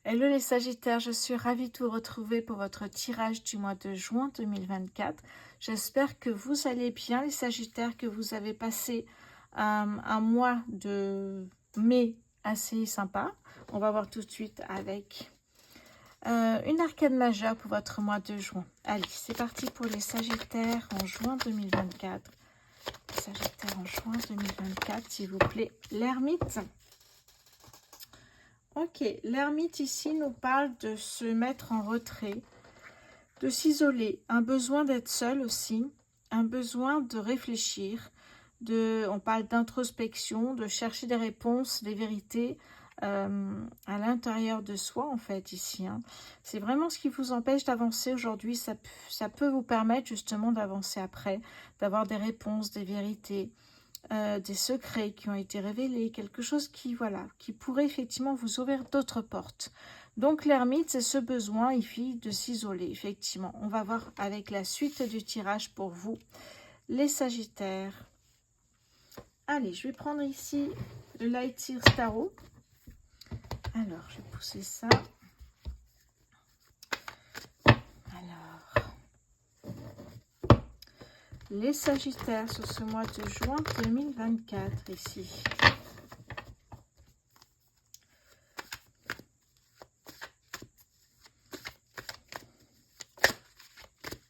Hello les Sagittaires, je suis ravie de vous retrouver pour votre tirage du mois de juin 2024. J'espère que vous allez bien les Sagittaires, que vous avez passé un mois de mai assez sympa. On va voir tout de suite avec une arcane majeure pour votre mois de juin. Allez, c'est parti pour les Sagittaires en juin 2024. Sagittaires en juin 2024, s'il vous plaît. L'ermite. Ok, l'ermite ici nous parle de se mettre en retrait, de s'isoler, un besoin d'être seul aussi, un besoin de réfléchir, on parle d'introspection, de chercher des réponses, des vérités à l'intérieur de soi en fait ici. Hein. C'est vraiment ce qui vous empêche d'avancer aujourd'hui, ça peut vous permettre justement d'avancer après, d'avoir des réponses, des vérités. Des secrets qui ont été révélés, quelque chose qui, voilà, qui pourrait effectivement vous ouvrir d'autres portes. Donc l'ermite, c'est ce besoin ici de s'isoler, effectivement. On va voir avec la suite du tirage pour vous, les Sagittaires. Allez, je vais prendre ici le Light Year Tarot. Alors, je vais pousser ça. Les Sagittaires sur ce mois de juin 2024 ici.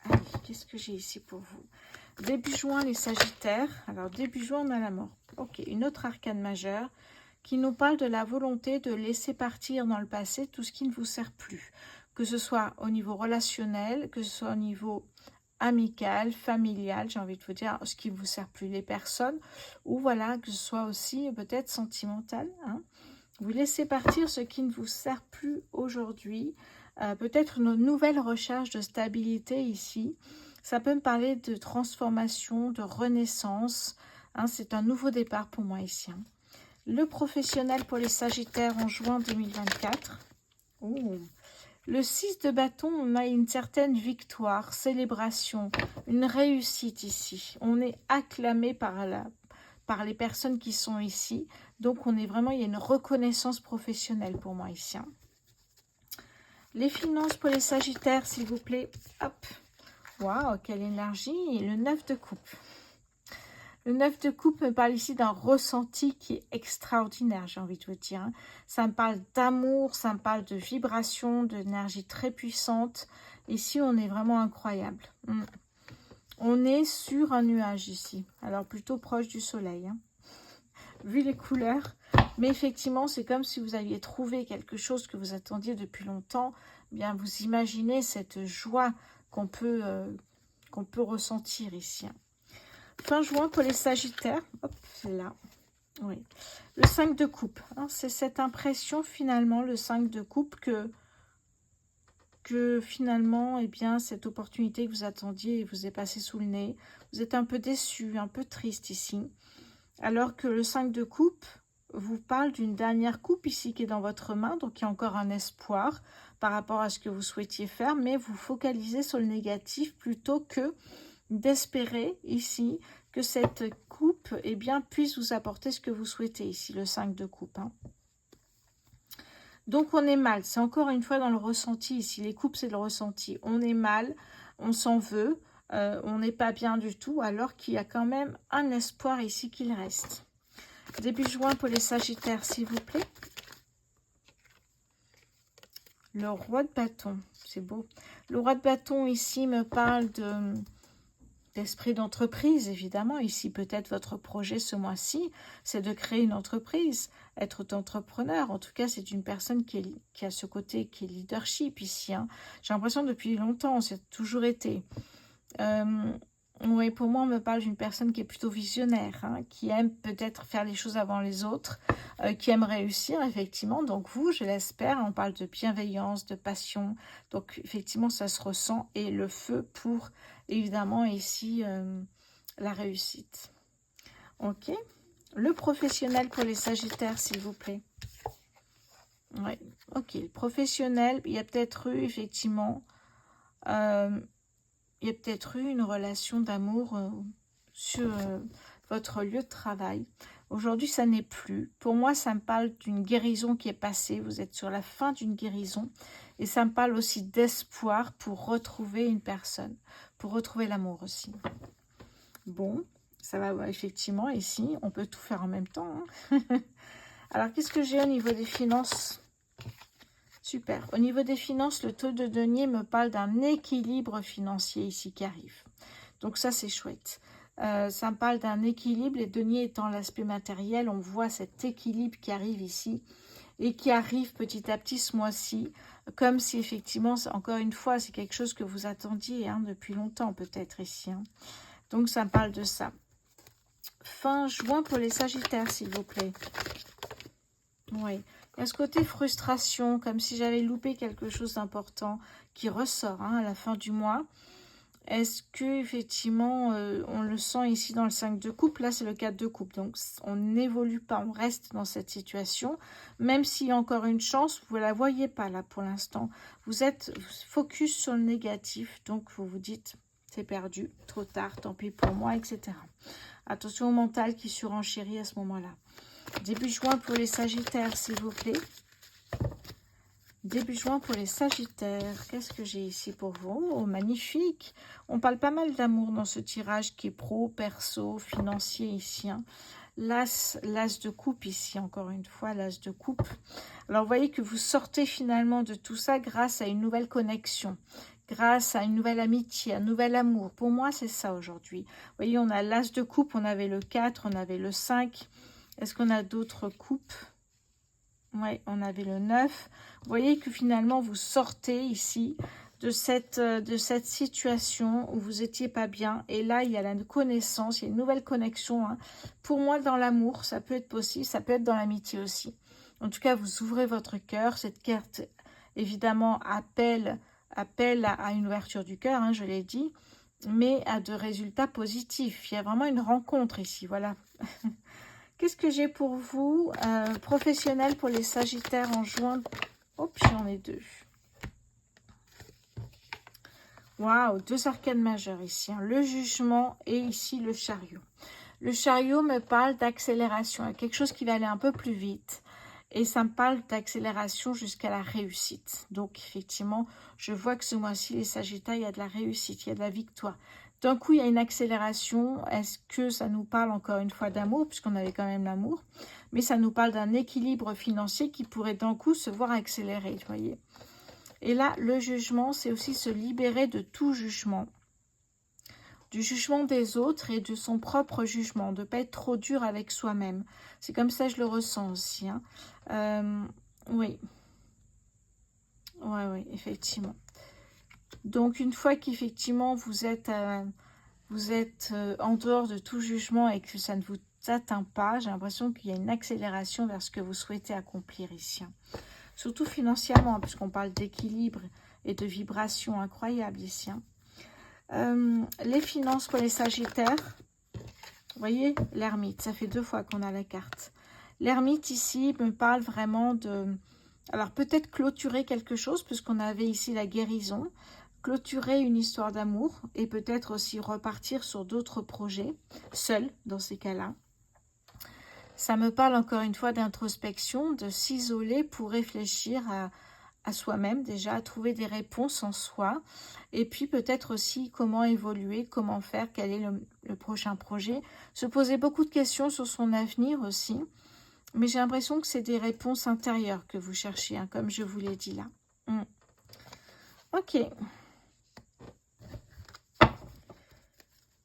Allez, qu'est-ce que j'ai ici pour vous? Début juin, les Sagittaires. Alors, début juin, on a la mort. Ok, une autre arcane majeure qui nous parle de la volonté de laisser partir dans le passé tout ce qui ne vous sert plus. Que ce soit au niveau relationnel, que ce soit au niveau amical, familial, j'ai envie de vous dire, ce qui ne vous sert plus, les personnes, ou voilà, que ce soit aussi peut-être sentimental. Hein. Vous laissez partir ce qui ne vous sert plus aujourd'hui, peut-être une nouvelle recherche de stabilité ici. Ça peut me parler de transformation, de renaissance. Hein, c'est un nouveau départ pour moi ici. Hein. Le professionnel pour les Sagittaires en juin 2024. Oh. Le 6 de bâton, on a une certaine victoire, célébration, une réussite ici. On est acclamé par les personnes qui sont ici. Donc, on est vraiment, il y a une reconnaissance professionnelle pour moi ici. Hein. Les finances pour les Sagittaires, s'il vous plaît. Hop. Waouh, quelle énergie. Le 9 de coupe. Le 9 de coupe me parle ici d'un ressenti qui est extraordinaire, j'ai envie de vous dire. Hein. Ça me parle d'amour, ça me parle de vibration, d'énergie très puissante. Ici, on est vraiment incroyable. On est sur un nuage ici, alors plutôt proche du soleil, hein, vu les couleurs. Mais effectivement, c'est comme si vous aviez trouvé quelque chose que vous attendiez depuis longtemps. Bien, vous imaginez cette joie qu'on peut ressentir ici. Hein. Fin juin pour les Sagittaires, hop, c'est là, oui. Le 5 de coupe, hein, c'est cette impression finalement, le 5 de coupe, que finalement, eh bien, cette opportunité que vous attendiez vous est passée sous le nez. Vous êtes un peu déçu, un peu triste ici. Alors que le 5 de coupe vous parle d'une dernière coupe ici qui est dans votre main, donc il y a encore un espoir par rapport à ce que vous souhaitiez faire, mais vous focalisez sur le négatif plutôt que d'espérer ici que cette coupe eh bien, puisse vous apporter ce que vous souhaitez ici, le 5 de coupe. Hein. Donc on est mal, c'est encore une fois dans le ressenti ici, les coupes c'est le ressenti. On est mal, on s'en veut, on n'est pas bien du tout, alors qu'il y a quand même un espoir ici qu'il reste. Début juin pour les Sagittaires, s'il vous plaît. Le roi de bâton, c'est beau. Le roi de bâton ici me parle d'esprit d'entreprise, évidemment. Ici, peut-être votre projet ce mois-ci, c'est de créer une entreprise, être entrepreneur. En tout cas, c'est une personne qui a ce côté qui est leadership ici. Hein. J'ai l'impression depuis longtemps, c'est toujours été. Oui, pour moi, on me parle d'une personne qui est plutôt visionnaire, hein, qui aime peut-être faire les choses avant les autres, qui aime réussir, effectivement. Donc vous, je l'espère, on parle de bienveillance, de passion. Donc effectivement, ça se ressent. Et le feu pour, évidemment, ici, la réussite. Ok. Le professionnel pour les Sagittaires, s'il vous plaît. Ouais, ok. Le professionnel, il y a peut-être eu, effectivement, euh, il y a peut-être eu une relation d'amour sur votre lieu de travail. Aujourd'hui, ça n'est plus. Pour moi, ça me parle d'une guérison qui est passée. Vous êtes sur la fin d'une guérison. Et ça me parle aussi d'espoir pour retrouver une personne, pour retrouver l'amour aussi. Bon, ça va effectivement ici. On peut tout faire en même temps. Hein. Alors, qu'est-ce que j'ai au niveau des finances? Super. Au niveau des finances, le taux de denier me parle d'un équilibre financier ici qui arrive. Donc ça, c'est chouette. Ça me parle d'un équilibre, les deniers étant l'aspect matériel. On voit cet équilibre qui arrive ici et qui arrive petit à petit ce mois-ci. Comme si effectivement, encore une fois, c'est quelque chose que vous attendiez hein, depuis longtemps peut-être ici. Hein. Donc ça me parle de ça. Fin juin pour les Sagittaires, s'il vous plaît. Oui. Il y a ce côté frustration, comme si j'avais loupé quelque chose d'important qui ressort hein, à la fin du mois. Est-ce que effectivement on le sent ici dans le 5 de coupe? Là, c'est le 4 de coupe. Donc, on n'évolue pas, on reste dans cette situation. Même s'il y a encore une chance, vous ne la voyez pas là pour l'instant. Vous êtes focus sur le négatif. Donc, vous vous dites, c'est perdu, trop tard, tant pis pour moi, etc. Attention au mental qui surenchérit à ce moment-là. Début juin pour les Sagittaires, s'il vous plaît. Début juin pour les Sagittaires. Qu'est-ce que j'ai ici pour vous? Oh, magnifique. On parle pas mal d'amour dans ce tirage qui est pro, perso, financier ici. Hein. L'as de coupe ici, encore une fois, l'as de coupe. Alors, vous voyez que vous sortez finalement de tout ça grâce à une nouvelle connexion, grâce à une nouvelle amitié, un nouvel amour. Pour moi, c'est ça aujourd'hui. Vous voyez, on a l'as de coupe, on avait le 4, on avait le 5. Est-ce qu'on a d'autres coupes? Oui, on avait le 9. Vous voyez que finalement, vous sortez ici de cette situation où vous n'étiez pas bien. Et là, il y a la connaissance, il y a une nouvelle connexion. Hein. Pour moi, dans l'amour, ça peut être possible, ça peut être dans l'amitié aussi. En tout cas, vous ouvrez votre cœur. Cette carte, évidemment, appelle à une ouverture du cœur, hein, je l'ai dit, mais à de résultats positifs. Il y a vraiment une rencontre ici, voilà. Qu'est-ce que j'ai pour vous professionnel pour les Sagittaires en juin? Hop, j'en ai deux. Waouh, deux arcanes majeures ici. Hein. Le jugement et ici le chariot. Le chariot me parle d'accélération. Quelque chose qui va aller un peu plus vite. Et ça me parle d'accélération jusqu'à la réussite. Donc, effectivement, je vois que ce mois-ci, les Sagittaires, il y a de la réussite, il y a de la victoire. D'un coup, il y a une accélération. Est-ce que ça nous parle encore une fois d'amour, puisqu'on avait quand même l'amour, mais ça nous parle d'un équilibre financier qui pourrait d'un coup se voir accélérer, vous voyez. Et là, le jugement, c'est aussi se libérer de tout jugement. Du jugement des autres et de son propre jugement, de ne pas être trop dur avec soi-même. C'est comme ça que je le ressens aussi. Hein. Oui. Oui, effectivement. Donc, une fois qu'effectivement vous êtes en dehors de tout jugement et que ça ne vous atteint pas, j'ai l'impression qu'il y a une accélération vers ce que vous souhaitez accomplir ici. Surtout financièrement, puisqu'on parle d'équilibre et de vibration incroyable ici. Les finances pour les Sagittaires, vous voyez, l'ermite, ça fait 2 fois qu'on a la carte. L'ermite ici me parle vraiment de... Alors peut-être clôturer quelque chose, puisqu'on avait ici la guérison, clôturer une histoire d'amour et peut-être aussi repartir sur d'autres projets, seul dans ces cas-là. Ça me parle encore une fois d'introspection, de s'isoler pour réfléchir à soi-même déjà, à trouver des réponses en soi et puis peut-être aussi comment évoluer, comment faire, quel est le prochain projet. Se poser beaucoup de questions sur son avenir aussi, mais j'ai l'impression que c'est des réponses intérieures que vous cherchez, hein, comme je vous l'ai dit là. Ok.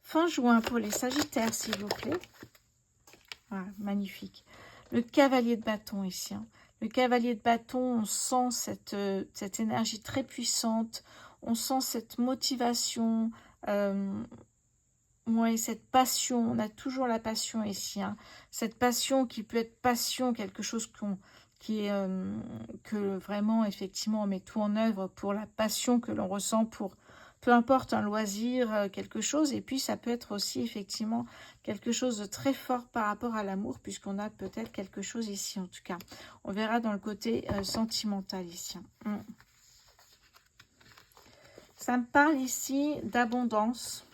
Fin juin pour les Sagittaires, s'il vous plaît. Voilà, magnifique. Le cavalier de bâton ici. Hein. Le cavalier de bâton, on sent cette énergie très puissante. On sent cette motivation. Ouais, cette passion. On a toujours la passion ici. Hein. Cette passion qui peut être passion, quelque chose que vraiment, effectivement, on met tout en œuvre pour la passion que l'on ressent pour peu importe, un loisir, quelque chose. Et puis, ça peut être aussi effectivement quelque chose de très fort par rapport à l'amour, puisqu'on a peut-être quelque chose ici, en tout cas. On verra dans le côté sentimental ici. Ça me parle ici d'abondance.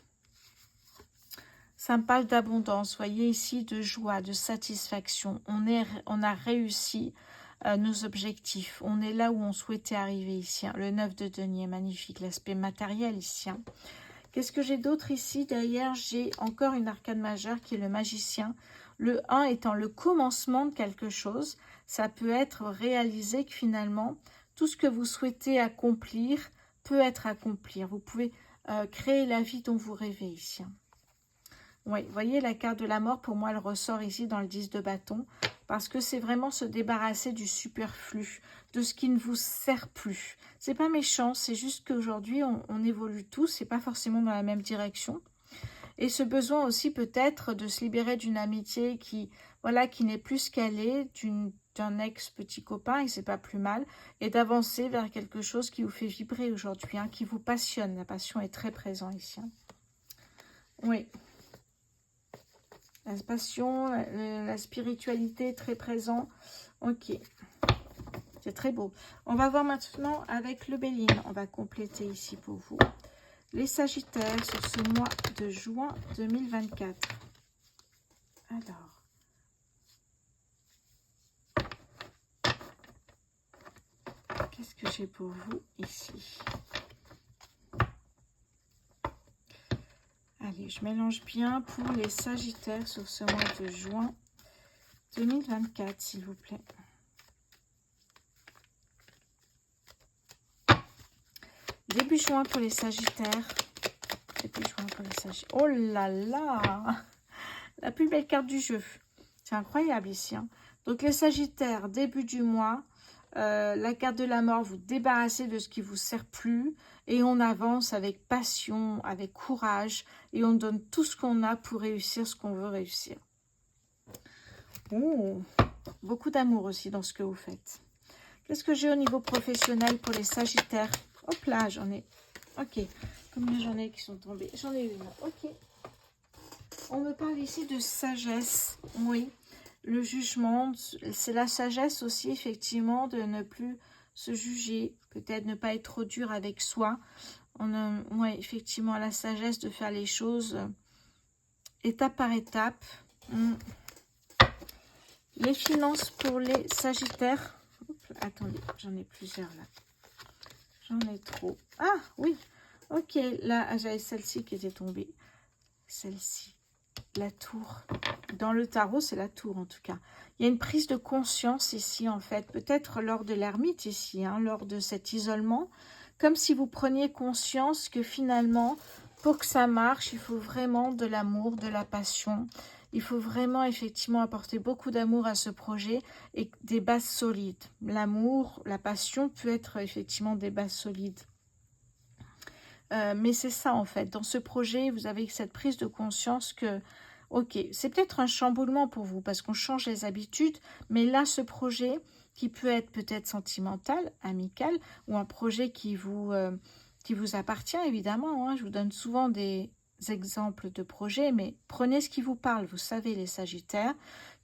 Ça me parle d'abondance. Voyez ici, de joie, de satisfaction. On a réussi nos objectifs. On est là où on souhaitait arriver ici. Le 9 de denier, magnifique. L'aspect matériel ici. Qu'est-ce que j'ai d'autre ici? Derrière, j'ai encore une arcane majeure qui est le magicien. Le 1 étant le commencement de quelque chose. Ça peut être réalisé que finalement, tout ce que vous souhaitez accomplir peut être accompli. Vous pouvez créer la vie dont vous rêvez ici. Oui, vous voyez, la carte de la mort, pour moi, elle ressort ici dans le 10 de bâton. Parce que c'est vraiment se débarrasser du superflu, de ce qui ne vous sert plus. C'est pas méchant, c'est juste qu'aujourd'hui, on évolue tous, c'est pas forcément dans la même direction. Et ce besoin aussi peut-être de se libérer d'une amitié qui, voilà, qui n'est plus ce qu'elle est, d'un ex-petit copain, et c'est pas plus mal, et d'avancer vers quelque chose qui vous fait vibrer aujourd'hui, qui vous passionne. La passion est très présente ici. Oui. La passion, la spiritualité est très présent. Ok. C'est très beau. On va voir maintenant avec le Béline. On va compléter ici pour vous. Les Sagittaires sur ce mois de juin 2024. Alors. Qu'est-ce que j'ai pour vous ici? Allez, je mélange bien pour les Sagittaires sur ce mois de juin 2024, s'il vous plaît. Début juin pour les Sagittaires. Début juin pour les Sagittaires. Oh là là! La plus belle carte du jeu. C'est incroyable ici. Donc les Sagittaires, début du mois. La carte de la mort, vous débarrassez de ce qui ne vous sert plus. Et on avance avec passion, avec courage. Et on donne tout ce qu'on a pour réussir ce qu'on veut réussir. Oh, beaucoup d'amour aussi dans ce que vous faites. Qu'est-ce que j'ai au niveau professionnel pour les Sagittaires? Hop là, j'en ai. Ok. Combien j'en ai qui sont tombées? J'en ai une. Ok. On me parle ici de sagesse. Oui. Le jugement, c'est la sagesse aussi, effectivement, de ne plus se juger. Peut-être ne pas être trop dur avec soi. Oui, effectivement, la sagesse de faire les choses étape par étape. Les finances pour les Sagittaires. Oups, attendez, j'en ai plusieurs là. J'en ai trop. Ah, oui. Ok, là, j'avais celle-ci qui était tombée. Celle-ci. La tour. Dans le tarot, c'est la tour en tout cas. Il y a une prise de conscience ici en fait. Peut-être lors de l'ermite ici, lors de cet isolement. Comme si vous preniez conscience que finalement, pour que ça marche, il faut vraiment de l'amour, de la passion. Il faut vraiment effectivement apporter beaucoup d'amour à ce projet et des bases solides. L'amour, la passion peut être effectivement des bases solides. Mais c'est ça en fait. Dans ce projet, vous avez cette prise de conscience que, ok, c'est peut-être un chamboulement pour vous parce qu'on change les habitudes. Mais là, ce projet qui peut être peut-être sentimental, amical ou un projet qui vous appartient évidemment. Je vous donne souvent des exemples de projets, mais prenez ce qui vous parle. Vous savez les Sagittaires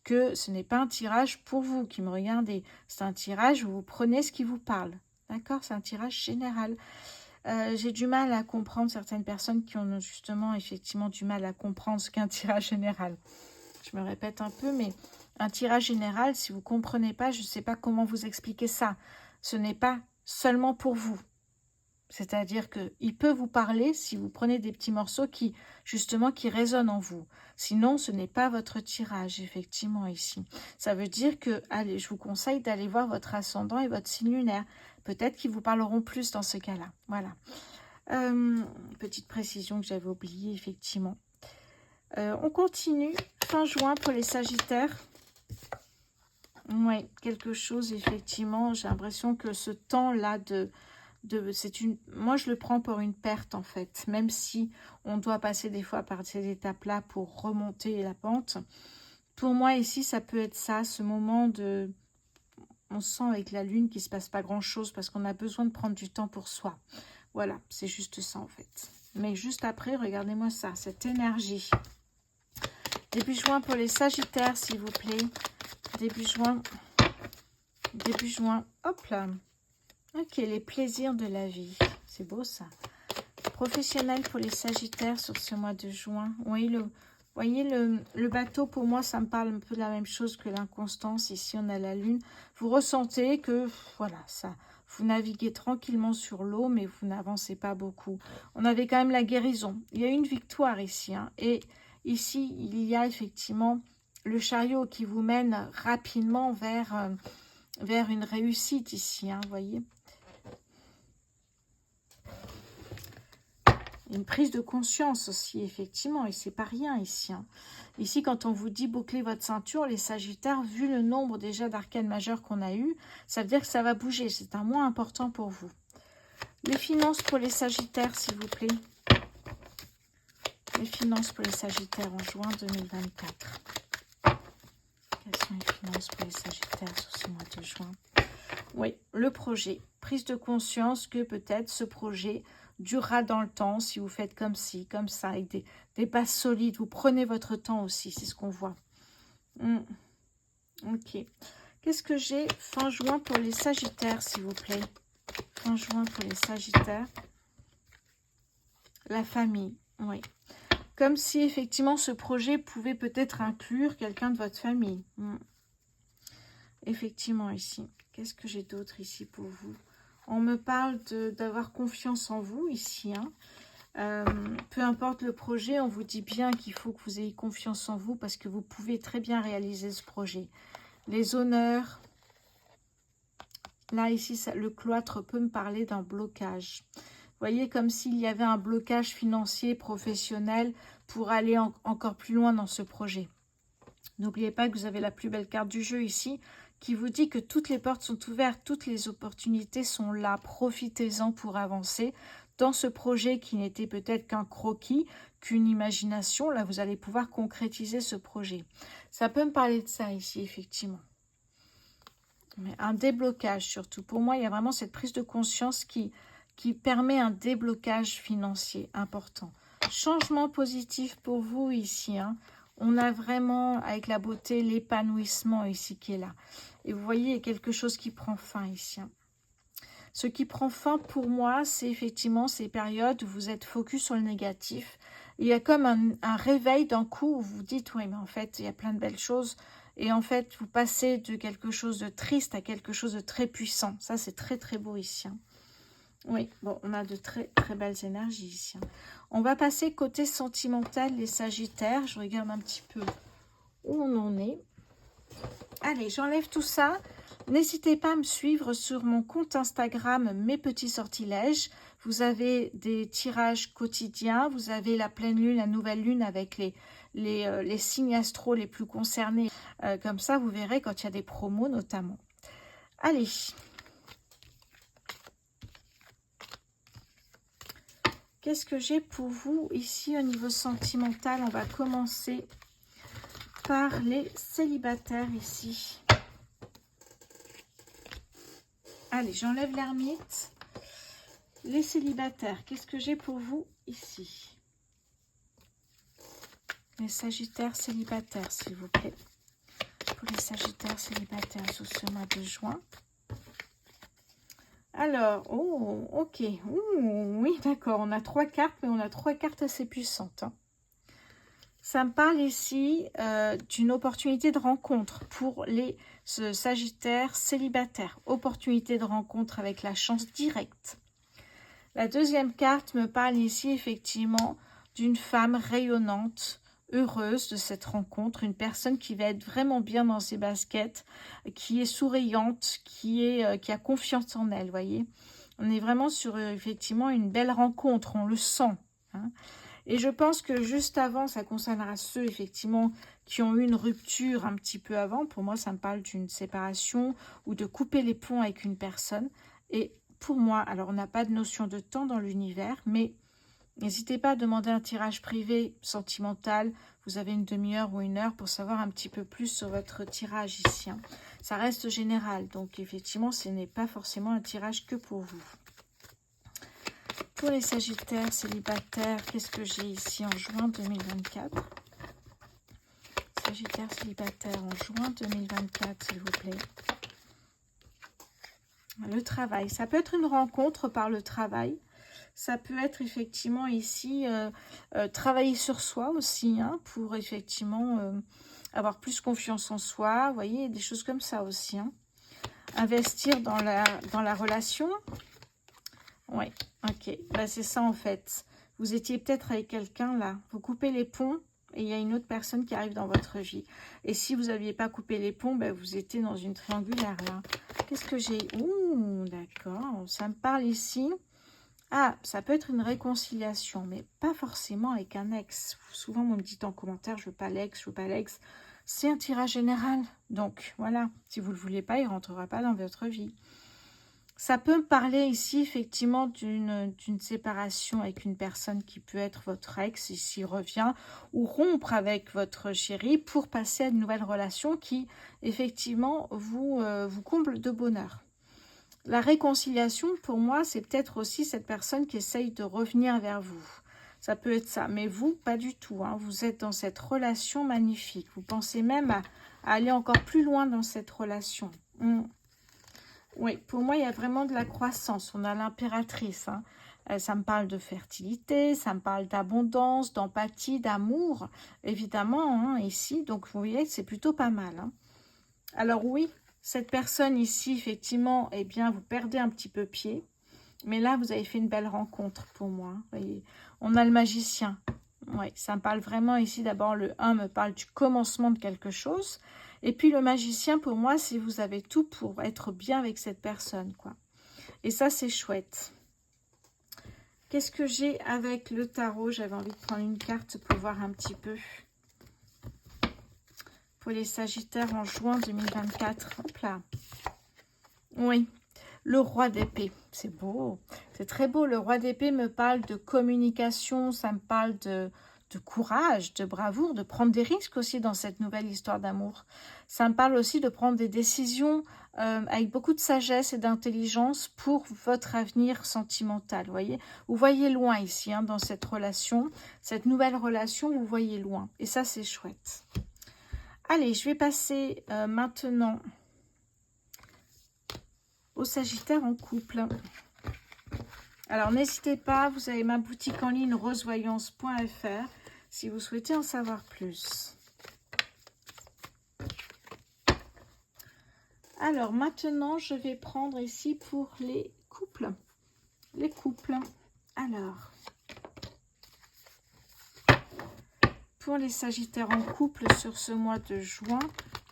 que ce n'est pas un tirage pour vous qui me regardez. C'est un tirage où vous prenez ce qui vous parle. D'accord? C'est un tirage général. J'ai du mal à comprendre certaines personnes qui ont justement effectivement du mal à comprendre ce qu'est un tirage général. Je me répète un peu, mais un tirage général, si vous ne comprenez pas, je ne sais pas comment vous expliquer ça. Ce n'est pas seulement pour vous. C'est-à-dire qu'il peut vous parler si vous prenez des petits morceaux qui résonnent en vous. Sinon, ce n'est pas votre tirage, effectivement, ici. Ça veut dire que, allez, je vous conseille d'aller voir votre ascendant et votre signe lunaire. Peut-être qu'ils vous parleront plus dans ce cas-là. Voilà. Petite précision que j'avais oubliée, effectivement. On continue. Fin juin pour les Sagittaires. Oui, quelque chose, effectivement. J'ai l'impression que ce temps-là moi je le prends pour une perte en fait, même si on doit passer des fois par ces étapes là pour remonter la pente. Pour moi ici ça peut être ça, ce moment de, on sent avec la lune qu'il se passe pas grand chose parce qu'on a besoin de prendre du temps pour soi. Voilà, c'est juste ça en fait. Mais juste après, regardez-moi ça, cette énergie. Début juin pour les Sagittaires, s'il vous plaît. Début juin. Début juin. Hop là. Ok, les plaisirs de la vie. C'est beau ça. Professionnel pour les Sagittaires sur ce mois de juin. Oui, voyez, le bateau, pour moi, ça me parle un peu de la même chose que l'inconstance. Ici, on a la lune. Vous ressentez que, voilà, ça, vous naviguez tranquillement sur l'eau, mais vous n'avancez pas beaucoup. On avait quand même la guérison. Il y a une victoire ici. Hein, et ici, il y a effectivement le chariot qui vous mène rapidement vers une réussite ici. Hein, voyez. Une prise de conscience aussi, effectivement, et c'est pas rien ici. Hein. Ici, quand on vous dit boucler votre ceinture, les Sagittaires, vu le nombre déjà d'arcanes majeures qu'on a eu, ça veut dire que ça va bouger. C'est un mois important pour vous. Les finances pour les Sagittaires, s'il vous plaît. Les finances pour les Sagittaires en juin 2024. Quelles sont les finances pour les Sagittaires sur ce mois de juin? Oui, le projet. Prise de conscience que peut-être ce projet durera dans le temps si vous faites comme ci, comme ça, avec des bases solides. Vous prenez votre temps aussi, c'est ce qu'on voit. Ok. Qu'est-ce que j'ai fin juin pour les Sagittaires, s'il vous plaît? Fin juin pour les Sagittaires. La famille, oui. Comme si effectivement ce projet pouvait peut-être inclure quelqu'un de votre famille. Effectivement ici. Qu'est-ce que j'ai d'autre ici pour vous? On me parle d'avoir confiance en vous ici. Hein. Peu importe le projet, on vous dit bien qu'il faut que vous ayez confiance en vous parce que vous pouvez très bien réaliser ce projet. Les honneurs. Là, ici, le cloître peut me parler d'un blocage. Vous voyez, comme s'il y avait un blocage financier, professionnel pour aller encore plus loin dans ce projet. N'oubliez pas que vous avez la plus belle carte du jeu ici, qui vous dit que toutes les portes sont ouvertes, toutes les opportunités sont là. Profitez-en pour avancer dans ce projet qui n'était peut-être qu'un croquis, qu'une imagination. Là, vous allez pouvoir concrétiser ce projet. Ça peut me parler de ça ici, effectivement. Mais un déblocage surtout. Pour moi, il y a vraiment cette prise de conscience qui permet un déblocage financier important. Changement positif pour vous ici, hein. On a vraiment, avec la beauté, l'épanouissement ici qui est là. Et vous voyez, il y a quelque chose qui prend fin ici. Hein. Ce qui prend fin pour moi, c'est effectivement ces périodes où vous êtes focus sur le négatif. Il y a comme un réveil d'un coup où vous vous dites, oui, mais en fait, il y a plein de belles choses. Et en fait, vous passez de quelque chose de triste à quelque chose de très puissant. Ça, c'est très, très beau ici. Hein. Oui, bon, on a de très, très belles énergies ici. Hein. On va passer côté sentimental, les Sagittaires. Je regarde un petit peu où on en est. Allez, j'enlève tout ça. N'hésitez pas à me suivre sur mon compte Instagram, Mes Petits Sortilèges. Vous avez des tirages quotidiens. Vous avez la pleine lune, la nouvelle lune avec les signes astro les plus concernés. Comme ça, vous verrez quand il y a des promos notamment. Allez. Qu'est-ce que j'ai pour vous ici au niveau sentimental? On va commencer par les célibataires ici. Allez, j'enlève l'ermite. Les célibataires, qu'est-ce que j'ai pour vous ici? Les Sagittaires célibataires, s'il vous plaît. Pour les Sagittaires célibataires sur ce mois de juin. Alors, oh, ok. Oui, d'accord. On a 3 cartes, mais on a 3 cartes assez puissantes. Hein. Ça me parle ici d'une opportunité de rencontre pour les Sagittaires célibataires. Opportunité de rencontre avec la chance directe. La deuxième carte me parle ici effectivement d'une femme rayonnante, heureuse de cette rencontre, une personne qui va être vraiment bien dans ses baskets, qui est souriante, qui a confiance en elle, voyez. On est vraiment sur effectivement une belle rencontre, on le sent. Hein. Et je pense que juste avant, ça concernera ceux effectivement qui ont eu une rupture un petit peu avant. Pour moi, ça me parle d'une séparation ou de couper les ponts avec une personne. Et pour moi, alors on n'a pas de notion de temps dans l'univers, mais n'hésitez pas à demander un tirage privé sentimental. Vous avez une demi-heure ou 1 heure pour savoir un petit peu plus sur votre tirage ici. Hein. Ça reste général, donc effectivement, ce n'est pas forcément un tirage que pour vous. Pour les Sagittaires célibataires, qu'est-ce que j'ai ici en juin 2024? Sagittaire célibataire en juin 2024, s'il vous plaît. Le travail, ça peut être une rencontre par le travail. Ça peut être effectivement ici travailler sur soi aussi, hein, pour effectivement avoir plus confiance en soi. Vous voyez, des choses comme ça aussi. Hein. Investir dans la relation. Oui, ok. Bah, c'est ça en fait. Vous étiez peut-être avec quelqu'un là. Vous coupez les ponts et il y a une autre personne qui arrive dans votre vie. Et si vous n'aviez pas coupé les ponts, bah, vous étiez dans une triangulaire là. Qu'est-ce que j'ai? Ouh, d'accord. Ça me parle ici. Ah, ça peut être une réconciliation, mais pas forcément avec un ex. Souvent, vous me dites en commentaire, je veux pas l'ex, je veux pas l'ex. C'est un tirage général. Donc, voilà. Si vous ne le voulez pas, il ne rentrera pas dans votre vie. Ça peut me parler ici, effectivement, d'une séparation avec une personne qui peut être votre ex, ici revient, ou rompre avec votre chéri pour passer à une nouvelle relation qui, effectivement, vous comble de bonheur. La réconciliation, pour moi, c'est peut-être aussi cette personne qui essaye de revenir vers vous. Ça peut être ça, mais vous, pas du tout. Hein. Vous êtes dans cette relation magnifique. Vous pensez même à aller encore plus loin dans cette relation. Oui, pour moi, il y a vraiment de la croissance. On a l'impératrice. Hein. Ça me parle de fertilité, ça me parle d'abondance, d'empathie, d'amour, évidemment, hein, ici. Donc, vous voyez que c'est plutôt pas mal. Hein. Alors oui, cette personne ici, effectivement, eh bien, vous perdez un petit peu pied. Mais là, vous avez fait une belle rencontre pour moi. Hein, voyez. On a le magicien. Oui, ça me parle vraiment ici. D'abord, le 1 me parle du commencement de quelque chose. Et puis, le magicien, pour moi, c'est vous avez tout pour être bien avec cette personne, quoi. Et ça, c'est chouette. Qu'est-ce que j'ai avec le tarot? J'avais envie de prendre une carte pour voir un petit peu. Pour les Sagittaires en juin 2024. Hop là. Oui. Le roi d'épée, c'est beau, c'est très beau. Le roi d'épée me parle de communication, ça me parle de courage, de bravoure, de prendre des risques aussi dans cette nouvelle histoire d'amour. Ça me parle aussi de prendre des décisions avec beaucoup de sagesse et d'intelligence pour votre avenir sentimental. Vous voyez loin ici, hein, dans cette relation, cette nouvelle relation, vous voyez loin. Et ça, c'est chouette. Allez, je vais passer maintenant aux Sagittaires en couple. Alors, n'hésitez pas, vous avez ma boutique en ligne rosevoyance.fr si vous souhaitez en savoir plus. Alors, maintenant, je vais prendre ici pour les couples. Les couples. Alors, pour les Sagittaires en couple sur ce mois de juin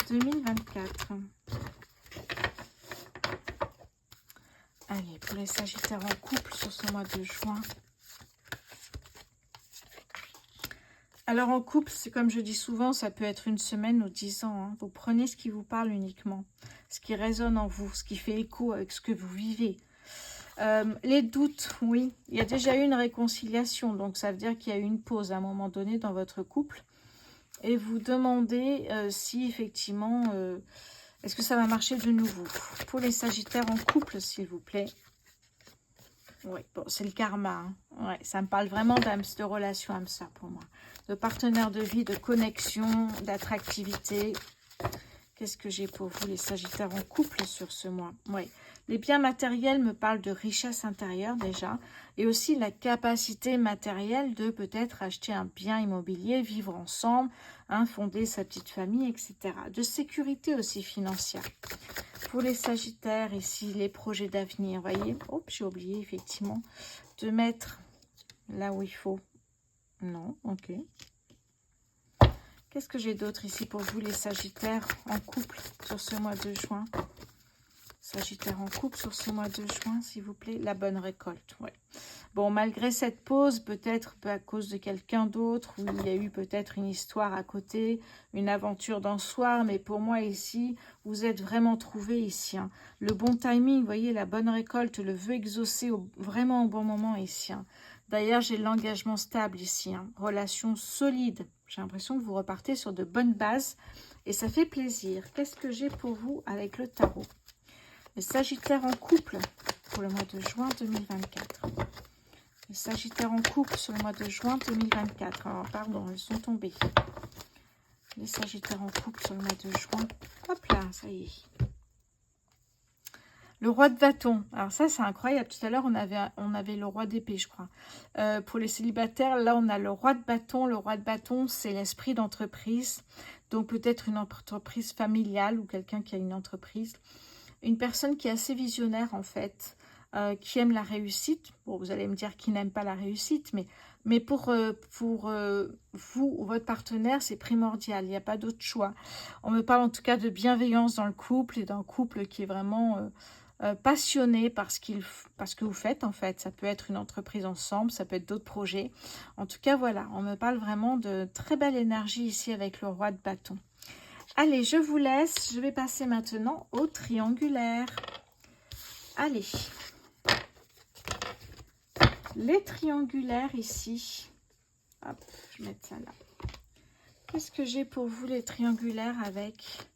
2024. Allez, pour les Sagittaires en couple sur ce mois de juin. Alors en couple, c'est comme je dis souvent, ça peut être une semaine ou 10 ans. Hein. Vous prenez ce qui vous parle uniquement, ce qui résonne en vous, ce qui fait écho avec ce que vous vivez. Les doutes, oui, il y a déjà eu une réconciliation, donc ça veut dire qu'il y a eu une pause à un moment donné dans votre couple. Et vous demandez si effectivement... est-ce que ça va marcher de nouveau? Pour les Sagittaires en couple, s'il vous plaît. Oui, bon, c'est le karma. Hein. Ouais, ça me parle vraiment de relation âme sœur pour moi. De partenaire de vie, de connexion, d'attractivité. Qu'est-ce que j'ai pour vous, les Sagittaires en couple sur ce mois? Oui, les biens matériels me parlent de richesse intérieure déjà. Et aussi la capacité matérielle de peut-être acheter un bien immobilier, vivre ensemble, hein, fonder sa petite famille, etc. De sécurité aussi financière. Pour les Sagittaires, ici, les projets d'avenir, voyez. Hop, j'ai oublié, effectivement, de mettre là où il faut. Non, ok. Qu'est-ce que j'ai d'autre ici pour vous, les Sagittaires en couple sur ce mois de juin? Sagittaire en couple sur ce mois de juin, s'il vous plaît. La bonne récolte, ouais. Bon, malgré cette pause, peut-être à cause de quelqu'un d'autre, où il y a eu peut-être une histoire à côté, une aventure d'un soir, mais pour moi ici, vous êtes vraiment trouvés ici. Hein. Le bon timing, vous voyez, la bonne récolte, le vœu exaucé vraiment au bon moment ici. Hein. D'ailleurs, j'ai l'engagement stable ici, hein. Relation solide. J'ai l'impression que vous repartez sur de bonnes bases et ça fait plaisir. Qu'est-ce que j'ai pour vous avec le tarot? Les Sagittaires en couple pour le mois de juin 2024. Les Sagittaires en couple sur le mois de juin 2024. Alors, pardon, ils sont tombés. Les Sagittaires en couple sur le mois de juin. Hop là, ça y est. Le roi de bâton. Alors ça, c'est incroyable. Tout à l'heure, on avait le roi d'épée, je crois. Pour les célibataires, là, on a le roi de bâton. Le roi de bâton, c'est l'esprit d'entreprise. Donc, peut-être une entreprise familiale ou quelqu'un qui a une entreprise. Une personne qui est assez visionnaire, en fait, qui aime la réussite. Bon, vous allez me dire qui n'aime pas la réussite, mais pour vous ou votre partenaire, c'est primordial. Il n'y a pas d'autre choix. On me parle en tout cas de bienveillance dans le couple et d'un couple qui est vraiment passionné par ce que vous faites, en fait. Ça peut être une entreprise ensemble, ça peut être d'autres projets. En tout cas, voilà, on me parle vraiment de très belle énergie ici avec le roi de bâton. Allez, je vous laisse. Je vais passer maintenant au triangulaire. Allez. Les triangulaires ici. Hop, je vais mettre ça là. Qu'est-ce que j'ai pour vous les triangulaires avec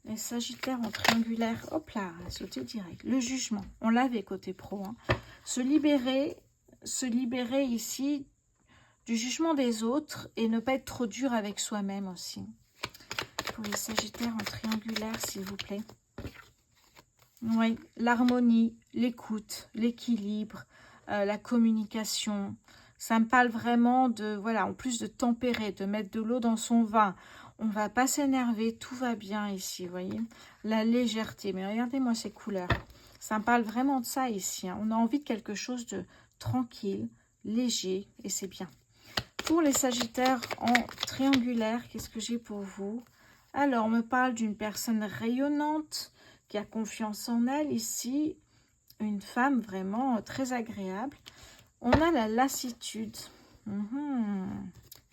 les Sagittaires en triangulaire? Hop là, sauter direct. Le jugement, on l'avait côté pro. Hein. Se libérer ici du jugement des autres et ne pas être trop dur avec soi-même aussi. Pour les Sagittaires en triangulaire, s'il vous plaît. Oui, l'harmonie, l'écoute, l'équilibre, la communication. Ça me parle vraiment de, voilà, en plus de tempérer, de mettre de l'eau dans son vin. On ne va pas s'énerver, tout va bien ici, vous voyez. La légèreté, mais regardez-moi ces couleurs. Ça me parle vraiment de ça ici. Hein. On a envie de quelque chose de tranquille, léger, et c'est bien. Pour les Sagittaires en triangulaire, qu'est-ce que j'ai pour vous? Alors, on me parle d'une personne rayonnante, qui a confiance en elle ici. Une femme vraiment très agréable. On a la lassitude.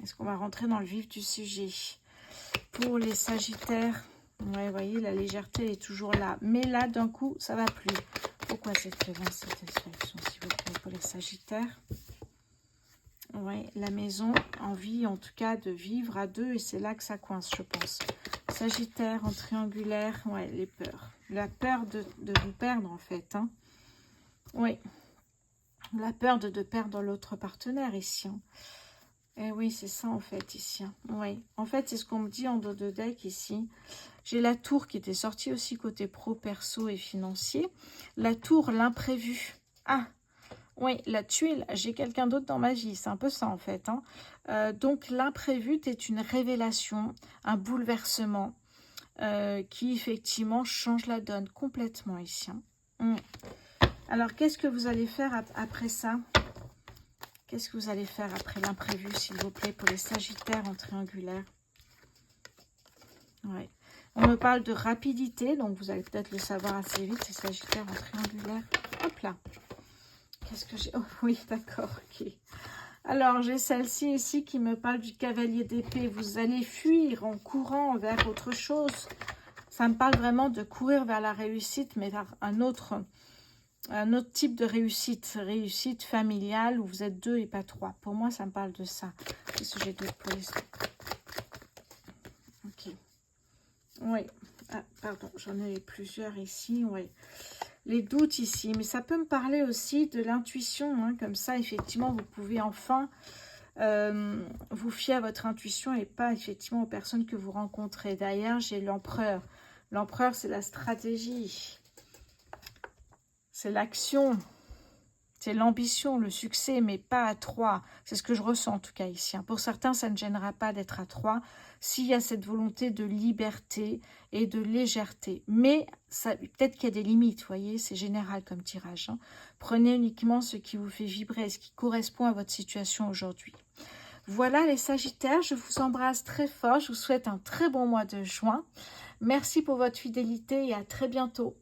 Est-ce qu'on va rentrer dans le vif du sujet? Pour les Sagittaires, ouais, vous voyez, la légèreté est toujours là. Mais là, d'un coup, ça va plus. Pourquoi cette satisfaction, s'il vous plaît, pour les Sagittaires? Ouais, la maison, envie en tout cas de vivre à deux. Et c'est là que ça coince, je pense. Sagittaire en triangulaire, ouais, les peurs. La peur de vous perdre, en fait. Hein. Oui. La peur de perdre l'autre partenaire ici. Hein. Et oui, c'est ça en fait ici. Hein. Oui. En fait, c'est ce qu'on me dit en dos de deck ici. J'ai la tour qui était sortie aussi côté pro, perso et financier. La tour, l'imprévu. Ah, oui, la tuile, j'ai quelqu'un d'autre dans ma vie. C'est un peu ça en fait. Hein. Donc, l'imprévu est une révélation, un bouleversement qui effectivement change la donne complètement ici. Hein. Alors, qu'est-ce que vous allez faire après ça? Qu'est-ce que vous allez faire après l'imprévu, s'il vous plaît, pour les Sagittaires en triangulaire? Ouais. On me parle de rapidité, donc vous allez peut-être le savoir assez vite, les Sagittaires en triangulaire. Hop là. Qu'est-ce que j'ai? Oh oui, d'accord, ok. Alors, j'ai celle-ci ici qui me parle du cavalier d'épée. Vous allez fuir en courant vers autre chose. Ça me parle vraiment de courir vers la réussite, mais vers un autre type de réussite familiale où vous êtes deux et pas trois. Pour moi, ça me parle de ça. Qu'est-ce que j'ai d'autre pour les... Ok. Oui. Ah, pardon, j'en ai plusieurs ici. Oui. Les doutes ici. Mais ça peut me parler aussi de l'intuition. Hein, comme ça, effectivement, vous pouvez enfin vous fier à votre intuition et pas effectivement aux personnes que vous rencontrez. Derrière, j'ai l'empereur. L'empereur, c'est la stratégie. C'est l'action, c'est l'ambition, le succès, mais pas à trois. C'est ce que je ressens en tout cas ici. Pour certains, ça ne gênera pas d'être à trois s'il y a cette volonté de liberté et de légèreté. Mais peut-être qu'il y a des limites, vous voyez, c'est général comme tirage. Hein. Prenez uniquement ce qui vous fait vibrer, ce qui correspond à votre situation aujourd'hui. Voilà les Sagittaires, je vous embrasse très fort. Je vous souhaite un très bon mois de juin. Merci pour votre fidélité et à très bientôt.